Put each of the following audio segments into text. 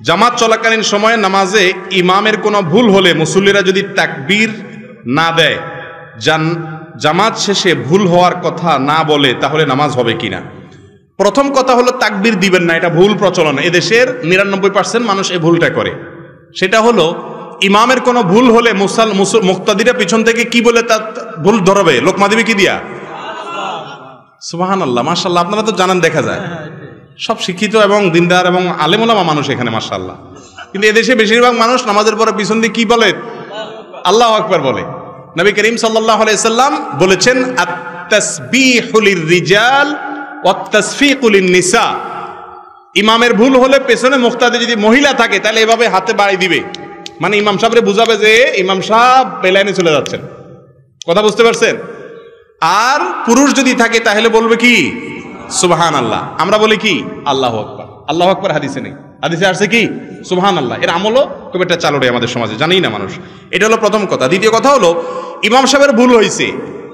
জামাত চলাকালীন সময়ে নামাজে ইমামের কোনো ভুল হলে মুসল্লিরা যদি তাকবীর না দেয়, জামাত শেষে ভুল হওয়ার কথা না বলে, তাহলে নামাজ হবে কিনা? প্রথম কথা হলো তাকবীর দিবেন না, এটা ভুল প্রচলন। এদেশের 99% মানুষ এই ভুলটা করে। সেটা হলো ইমামের কোনো ভুল হলে মুক্তাদিরা পিছন থেকে কি বলে তার ভুল ধরবে? লোকমা দিবে কি দিয়া? সুবহানাল্লাহ, মাশাআল্লাহ। আপনারা তো জানেন, দেখা যায় সব শিক্ষিত এবং দিনদার এবং আলেম ওলামা মানুষ এখানে, মাশাআল্লাহ। কিন্তু এদেশে বেশিরভাগ মানুষ নামাজের পরে পিছন দিয়ে কি বলে? আল্লাহু আকবার বলে। নবী করিম সাল্লাল্লাহু আলাইহি সাল্লাম বলেছেন, আত-তাসবিহু লির-রিজাল ওয়াত-তাসফীকু লিন-নিসা। ইমামের ভুল হলে পেছনে মুক্তাদি যদি মহিলা থাকে তাহলে এভাবে হাতে বাড়ি দিবে, মানে ইমাম সাহেবরে বুঝাবে যে ইমাম সাহেব বেলাইনে চলে যাচ্ছেন। কথা বুঝতে পারছেন? আর পুরুষ যদি থাকে তাহলে বলবে কি? সুবহানাল্লাহ। আমরা বলি কি? আল্লাহু আকবার। আল্লাহু আকবার হাদিসে নেই, হাদিসে আসছে কি? সুবহানাল্লাহ। এর আমলও খুব একটা চালু নেই আমাদের সমাজে, জানেই না মানুষ। এটা হলো প্রথম কথা। দ্বিতীয় কথা হলো, ইমাম সাহেবের ভুল হয়েছে,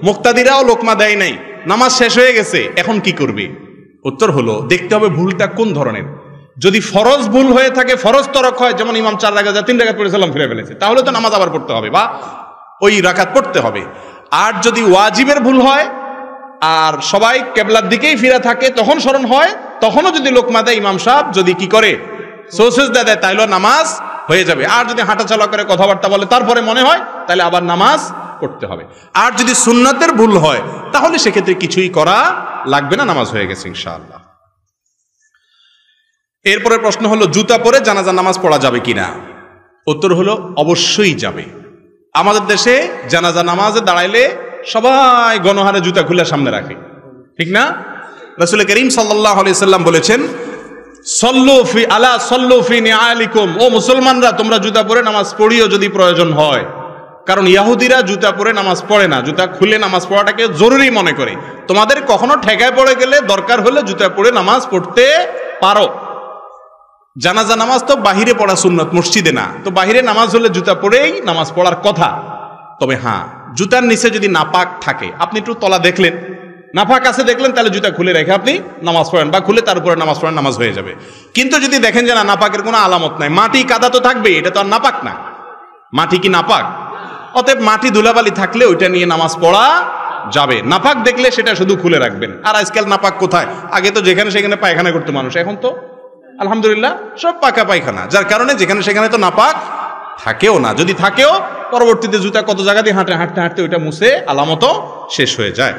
মুক্তাদিরাও লোকমা দেয় নাই, নামাজ শেষ হয়ে গেছে, এখন কি করবে? উত্তর হলো, দেখতে হবে ভুলটা কোন ধরনের। যদি ফরজ ভুল হয়ে থাকে, ফরজ তরক হয়, যেমন ইমাম 4 রাকাত 3 রাকাত পড়ে সালাম ফিরে ফেলেছে, তাহলে তো নামাজ আবার পড়তে হবে বা ওই রাকাত পড়তে হবে। আর যদি ওয়াজিবের ভুল হয় আর সবাই কেবলার দিকেই ফিরে থাকে, তখন স্মরণ হয়, তখনও যদি লোকমা দেয়, ইমাম সাহেব যদি কি করে? সুজদা দেয়, তাইলে নামাজ হয়ে যাবে। আর যদি হাঁটাচলা করে, কথাবার্তা বলে, তারপরে মনে হয়, তাহলে আবার নামাজ পড়তে হবে। আর যদি সুন্নাতের ভুল হয় তাহলে সেক্ষেত্রে কিছুই করা লাগবে না, নামাজ হয়ে গেছে ইনশাআল্লাহ। এরপরে প্রশ্ন হলো, জুতা পরে জানাজা নামাজ পড়া যাবে কিনা? উত্তর হলো, অবশ্যই যাবে। আমাদের দেশে জানাজা নামাজে দাঁড়াইলে সবাই গণহারে জুতা খুলে সামনে রাখে, ঠিক না? রাসূল করিম সাল্লাল্লাহু আলাইহি সাল্লাম বলেছেন, সল্লু ফি নিআলিকুম, ও মুসলমানরা, তোমরা জুতা পরে নামাজ পড়িও যদি প্রয়োজন হয়। কারণ ইহুদিরা জুতা পরে নামাজ পড়ে না, জুতা খুলে নামাজ পড়াটাকে জরুরি মনে করে। তোমাদের কখনো ঠেকায় পড়ে গেলে দরকার হলে জুতা পরে নামাজ পড়তে পারো। জানাজা নামাজ তো বাহিরে পড়া সুন্নত, মসজিদে না। তো বাহিরে নামাজ হলে জুতা পরেই নামাজ পড়ার কথা। তবে হ্যাঁ, জুতার নিচে যদি নাপাক থাকে, আপনি একটু তলা দেখলেন, নাপাক আছে দেখলেন, তাহলে জুতা খুলে রেখে আপনি নামাজ পড়েন, বা খুলে তার উপরে নামাজ পড়েন, নামাজ হয়ে যাবে। কিন্তু যদি দেখেন যে না, নাপাকের কোনো আলামত নাই, মাটি কাদা তো থাকবে, এটা তো আর নাপাক না। মাটি কি নাপাক? অতএব মাটি ধুলাবালি থাকলে ওইটা নিয়ে নামাজ পড়া যাবে। নাপাক দেখলে সেটা শুধু খুলে রাখবেন। আর আজকাল নাপাক কোথায়? আগে তো যেখানে সেখানে পায়খানা করতে মানুষ, এখন তো আলহামদুলিল্লাহ সব পাকা পায়খানা, যার কারণে যেখানে সেখানে তো নাপাক থাকেও না। যদি থাকেও, পরবর্তীতে জুতা কত জায়গা দিয়ে হাঁটতে হাঁটতে ওইটা মুছে আলামতও শেষ হয়ে যায়।